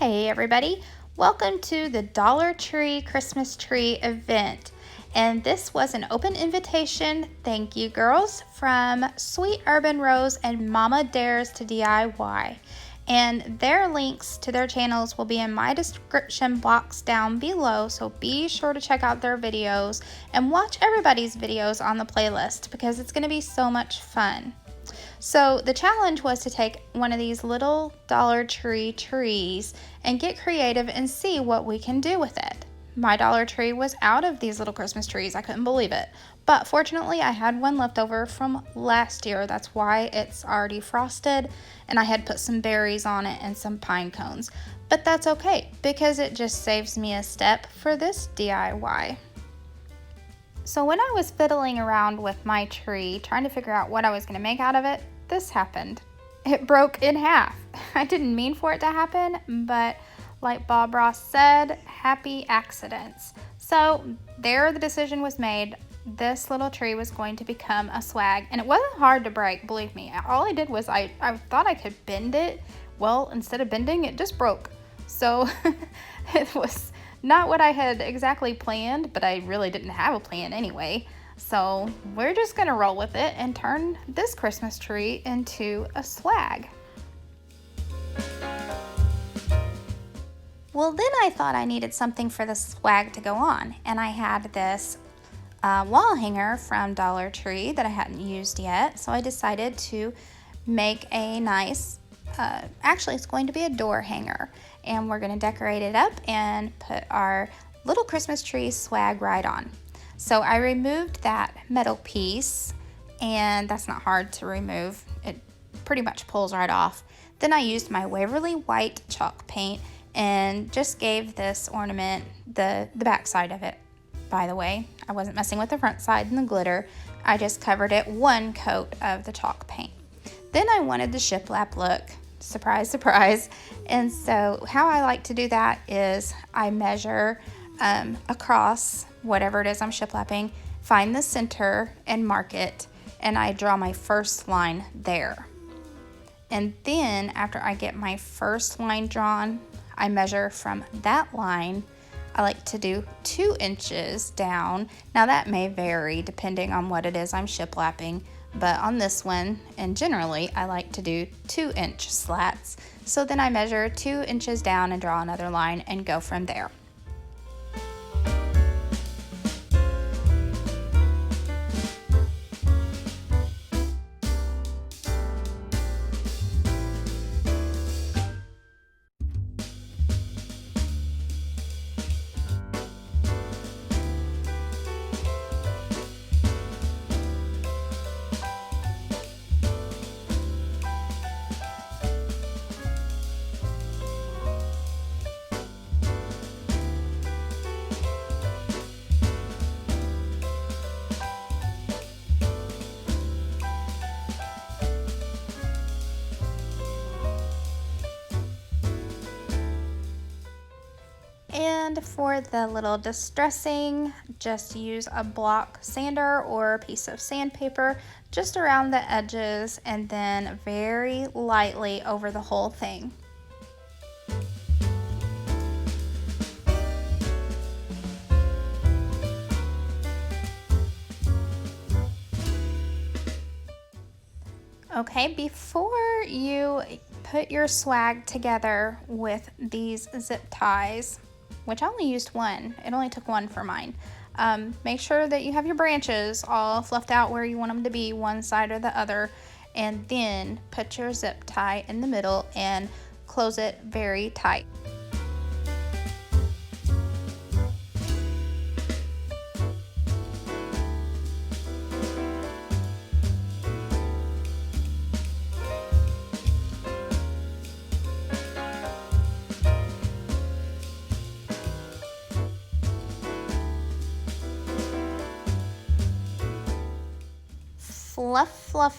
Hey everybody, welcome to the Dollar Tree Christmas Tree event. And this was an open invitation, thank you girls, from Sweet Urban Rose and Mama Dares to DIY. And their links to their channels will be in my description box down below, so be sure to check out their videos and watch everybody's videos on the playlist because it's going to be so much fun. So the challenge was to take one of these little Dollar Tree trees and get creative and see what we can do with it. My Dollar Tree was out of these little Christmas trees. I couldn't believe it. But fortunately, I had one left over from last year. That's why it's already frosted, and I had put some berries on it and some pine cones. But that's okay because it just saves me a step for this DIY. So when I was fiddling around with my tree, trying to figure out what I was going to make out of it, this happened. It broke in half. I didn't mean for it to happen, but like Bob Ross said, happy accidents. So there the decision was made. This little tree was going to become a swag, and it wasn't hard to break, believe me. All I did was I thought I could bend it. Well, instead of bending, it just broke. So it was not what I had exactly planned, but I really didn't have a plan anyway. So we're just gonna roll with it and turn this Christmas tree into a swag. Well, then I thought I needed something for the swag to go on, and I had this wall hanger from Dollar Tree that I hadn't used yet, so I decided to make a nice, actually it's going to be a door hanger, and we're going to decorate it up and put our little Christmas tree swag right on. So I removed that metal piece, and that's not hard to remove. It pretty much pulls right off. Then I used my Waverly White chalk paint and just gave this ornament the back side of it. By the way, I wasn't messing with the front side and the glitter. I just covered it one coat of the chalk paint. Then I wanted the shiplap look. Surprise, surprise. And so how I like to do that is I measure across whatever it is I'm shiplapping, find the center and mark it, and I draw my first line there. And then after I get my first line drawn, I measure from that line. I like to do 2 inches down. Now that may vary depending on what it is I'm shiplapping, but on this one, and generally, I like to do 2-inch slats. So then I measure 2 inches down and draw another line and go from there. And for the little distressing, just use a block sander or a piece of sandpaper just around the edges and then very lightly over the whole thing. Okay, before you put your swag together with these zip ties, which I only used one. It only took one for mine. Make sure that you have your branches all fluffed out where you want them to be, one side or the other, and then put your zip tie in the middle and close it very tight.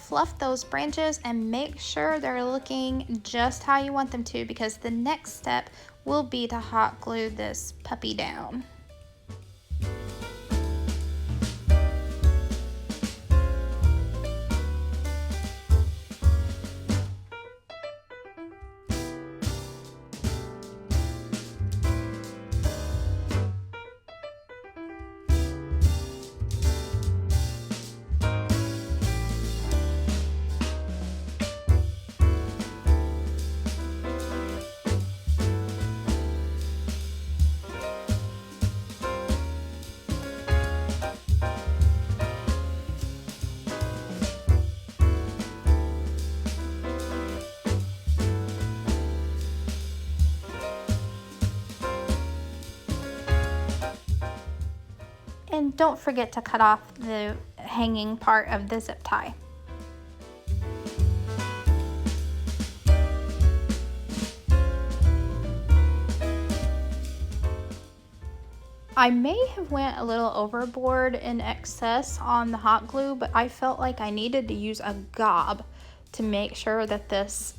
Fluff those branches and make sure they're looking just how you want them to, because the next step will be to hot glue this puppy down. And don't forget to cut off the hanging part of the zip tie. I may have went a little overboard in excess on the hot glue, but I felt like I needed to use a gob to make sure that this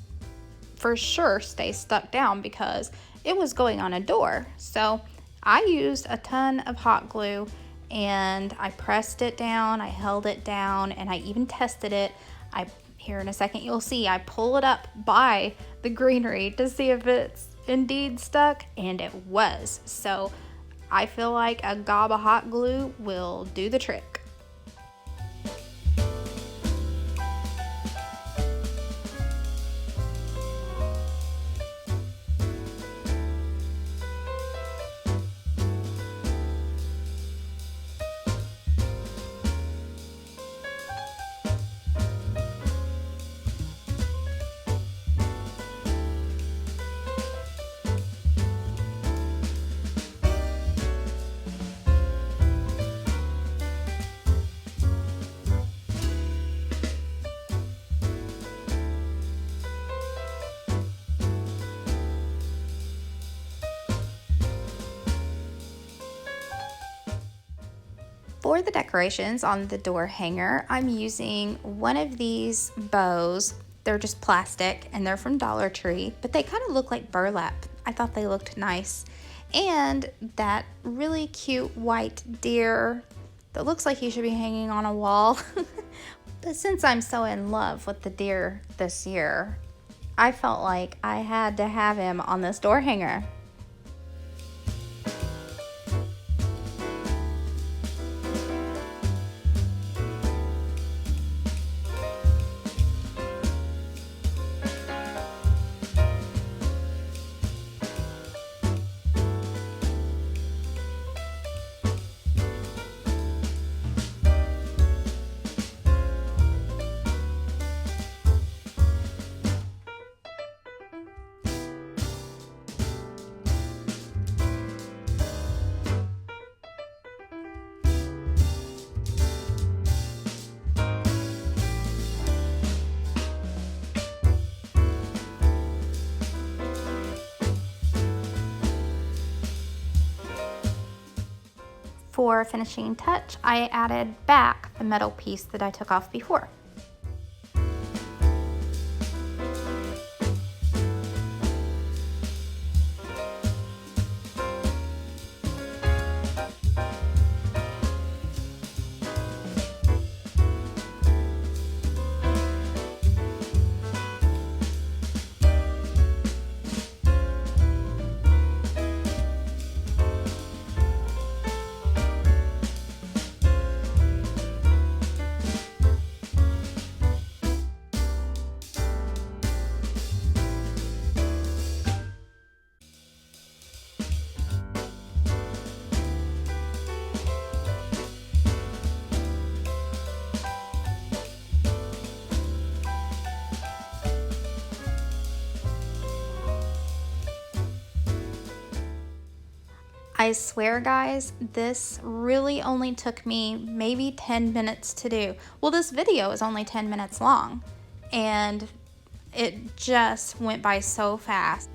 for sure stays stuck down because it was going on a door. So I used a ton of hot glue and I pressed it down, I held it down, and I even tested it. Here in a second you'll see I pull it up by the greenery to see if it's indeed stuck, and it was. So I feel like a gob of hot glue will do the trick. For the decorations on the door hanger, I'm using one of these bows. They're just plastic and they're from Dollar Tree, but they kind of look like burlap. I thought they looked nice. And that really cute white deer that looks like he should be hanging on a wall. But since I'm so in love with the deer this year, I felt like I had to have him on this door hanger. For finishing touch, I added back the metal piece that I took off before. I swear guys, this really only took me maybe 10 minutes to do. Well, this video is only 10 minutes long and it just went by so fast.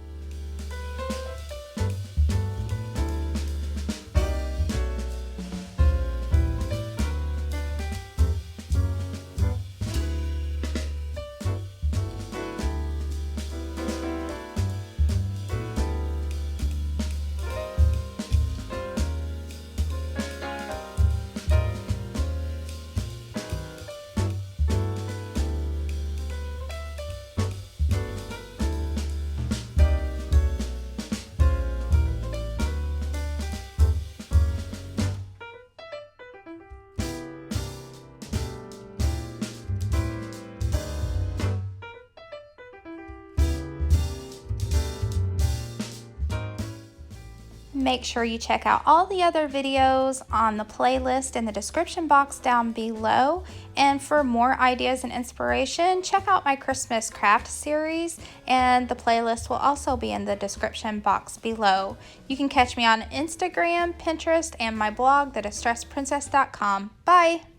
Make sure you check out all the other videos on the playlist in the description box down below. And for more ideas and inspiration, check out my Christmas craft series, and the playlist will also be in the description box below. You can catch me on Instagram, Pinterest, and my blog, thedistressedprincess.com. Bye!